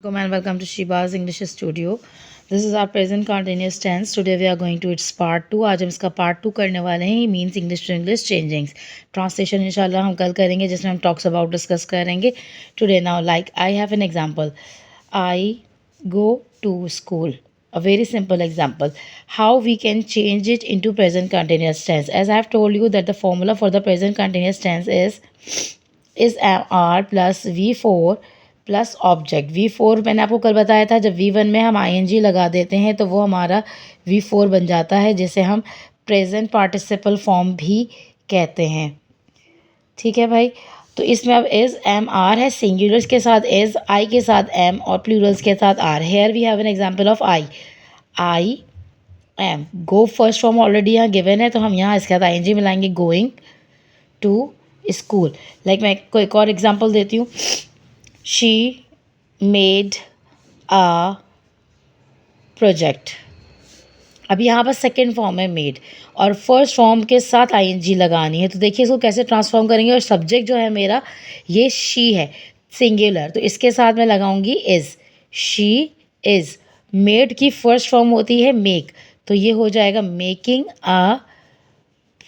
Welcome and welcome to Shiba's English Studio. This is our present continuous tense. Today we are going to its part 2. आज हम इसका part 2 करने वाले हैं. Means English to English changings. Translation इंशाल्लाह हम कल करेंगे जिसमें हम talks about discuss करेंगे. Today now like I have an example. I go to school. A very simple example. How we can change it into present continuous tense. As I have told you that the formula for the present continuous tense is R plus V4 plus object. V4 मैंने आपको कल बताया था, जब V1 में हम ING लगा देते हैं तो वो हमारा V4 बन जाता है, जिसे हम प्रेजेंट पार्टिसिपल फॉर्म भी कहते हैं. ठीक है भाई. तो इसमें अब इज़ एम आर है, सिंगुलर्स के साथ इज़, आई के साथ एम और प्लूरल्स के साथ are. Here we have an example of I am. Go first form already यहाँ गिवन है, तो हम यहाँ इसके साथ ING मिलाएंगे. Going to school. लाइक मैं कोई एक और एग्जाम्पल देती हूँ. She made a project. अब यहाँ पर सेकेंड फॉर्म है मेड और फर्स्ट फॉर्म के साथ ING लगानी है. तो देखिए इसको कैसे ट्रांसफॉर्म करेंगे. और सब्जेक्ट जो है मेरा ये शी है, सिंगुलर, तो इसके साथ मैं लगाऊंगी इज़. She is. मेड की फर्स्ट फॉर्म होती है मेक, तो ये हो जाएगा मेकिंग अ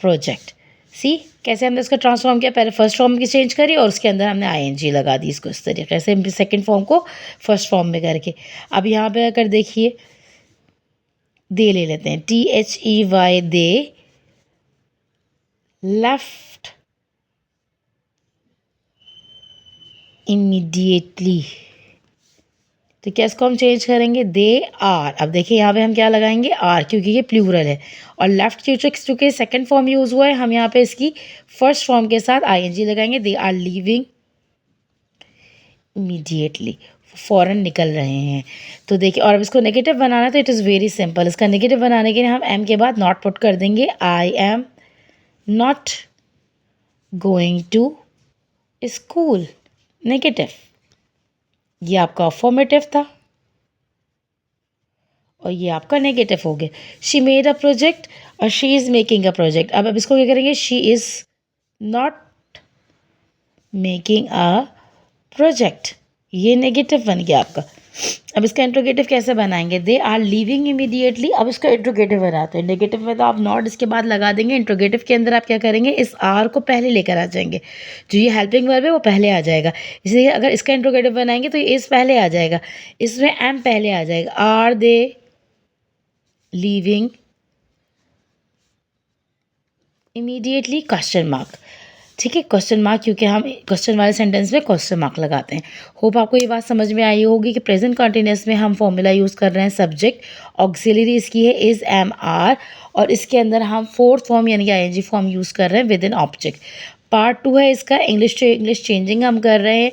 प्रोजेक्ट. सी कैसे हमने इसका ट्रांसफॉर्म किया. पहले फर्स्ट फॉर्म की चेंज करी और उसके अंदर हमने ING लगा दी. इसको इस तरीके से सेकेंड फॉर्म को फर्स्ट फॉर्म में करके. अब यहाँ पे अगर देखिए दे ले लेते हैं. THEY they left immediately. तो क्या इसको हम चेंज करेंगे. They are. अब देखिए यहाँ पे हम क्या लगाएंगे आर, क्योंकि ये प्लूरल है. और लेफ्ट चूँकि सेकंड फॉर्म यूज़ हुआ है, हम यहाँ पे इसकी फर्स्ट फॉर्म के साथ ING लगाएंगे. They are leaving immediately. फ़ौरन निकल रहे हैं. तो देखिए, और अब इसको नेगेटिव बनाना है तो इट इज़ वेरी सिंपल. इसका नेगेटिव बनाने के लिए हम एम के बाद नॉट पुट कर देंगे. I am not going to school. Negative. ये आपका अफर्मेटिव था और ये आपका नेगेटिव हो गया. शी मेड अ प्रोजेक्ट और she is making a project. अब इसको क्या करेंगे. She is not making a project. ये नेगेटिव बन गया आपका. अब इसका इंट्रोगेटिव कैसे बनाएंगे. They are leaving immediately. अब इसका इंट्रोगेटिव बनाते हैं. नेगेटिव में तो आप नॉट इसके बाद लगा देंगे. इंट्रोगेटिव के अंदर आप क्या करेंगे, इस आर को पहले लेकर आ जाएंगे. जो ये हेल्पिंग वर्ब है वो पहले आ जाएगा. इसलिए अगर इसका इंट्रोगेटिव बनाएंगे तो ये इस पहले आ जाएगा, इसमें एम पहले आ जाएगा. Are they leaving immediately question mark. ठीक है, क्वेश्चन मार्क, क्योंकि हम क्वेश्चन वाले सेंटेंस में क्वेश्चन मार्क लगाते हैं. होप आपको ये बात समझ में आई होगी कि प्रेजेंट कंटिन्यूअस में हम फॉर्मूला यूज़ कर रहे हैं. सब्जेक्ट ऑक्सिलरी इसकी है इज़ एम आर, और इसके अंदर हम फोर्थ फॉर्म यानी कि ING फॉर्म यूज़ कर रहे हैं विद इन ऑब्जेक्ट. पार्ट 2 है इसका इंग्लिश टू इंग्लिश चेंजिंग हम कर रहे हैं.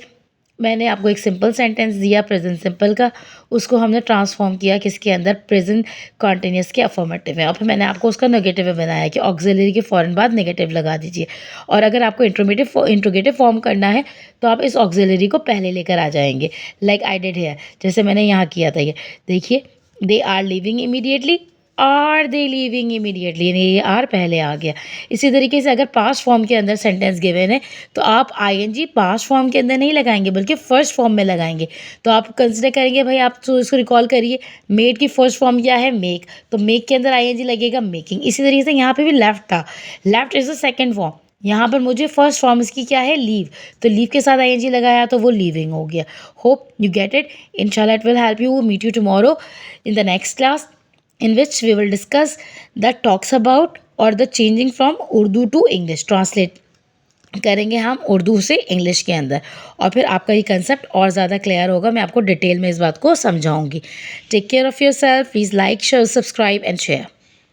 मैंने आपको एक सिंपल सेंटेंस दिया प्रेजेंट सिंपल का, उसको हमने ट्रांसफॉर्म किया किसके अंदर, प्रेजेंट कॉन्टिन्यूस के अफर्मेटिव में. और फिर मैंने आपको उसका नेगेटिव में बनाया कि ऑक्सिलरी के फ़ौरन बाद नेगेटिव लगा दीजिए. और अगर आपको इंट्रोगेटिव फॉर्म करना है तो आप इस ऑक्सिलरी को पहले लेकर आ जाएंगे. लाइक आई डिड हियर, जैसे मैंने यहाँ किया था. ये देखिए, they are living immediately, are they living immediately, यानी ये आर पहले आ गया. इसी तरीके से अगर पास्ट फॉर्म के अंदर सेंटेंस गिवन है तो आप ING पास्ट फॉर्म के अंदर नहीं लगाएंगे बल्कि फर्स्ट फॉर्म में लगाएंगे. तो आप कंसिडर करेंगे भाई, आप तो इसको रिकॉल करिए. मेड की फर्स्ट फॉर्म क्या है, मेक, तो मेक के अंदर ING लगेगा मेकिंग. इसी तरीके से यहाँ पे भी लेफ्ट था. Left is the second form. यहाँ पर मुझे फर्स्ट फॉर्म इसकी क्या है, लीव, तो लीव के साथ ING लगाया तो वो लीविंग हो गया. Hope you get it. इंशाल्लाह it will help you. Meet you tomorrow in the next class in which we will discuss that talks about or the changing from Urdu to English. Translate करेंगे हम उर्दू से English के अंदर, और फिर आपका ये कंसेप्ट और ज़्यादा क्लियर होगा. मैं आपको डिटेल में इस बात को समझाऊंगी. Take care of yourself. Please like, share, subscribe and share.